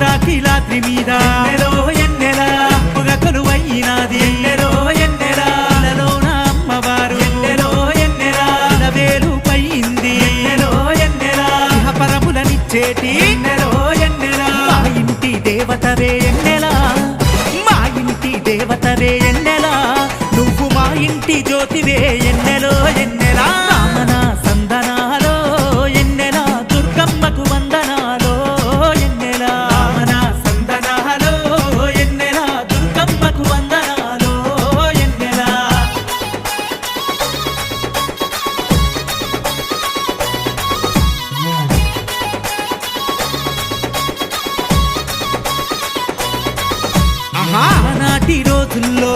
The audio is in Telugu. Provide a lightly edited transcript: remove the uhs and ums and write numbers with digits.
రాఖీలాద్రి మీద ఎన్నెలా కొలువైనాది ఎన్నెలో ఎన్నెలాలోన అమ్మవారు ఎన్నెలా వేలు పైంది ఎన్నెలా పరములనిచ్చేటి ఎన్నెలా మా ఇంటి దేవతవే ఎన్నెలా మా ఇంటి దేవతవే ఎన్నెలా నువ్వు మా ఇంటి జ్యోతివే ఎన్నెలో ఎన్నెలా రామన సందనాలో ఎన్నెలా దుర్గమ్మకు వందనాలో ఎన్నెలా రామన సందనాలో ఎన్నెలా దుర్గమ్మకు వందనాలో ఎన్నెలా ఆనాటి రోజుల్లో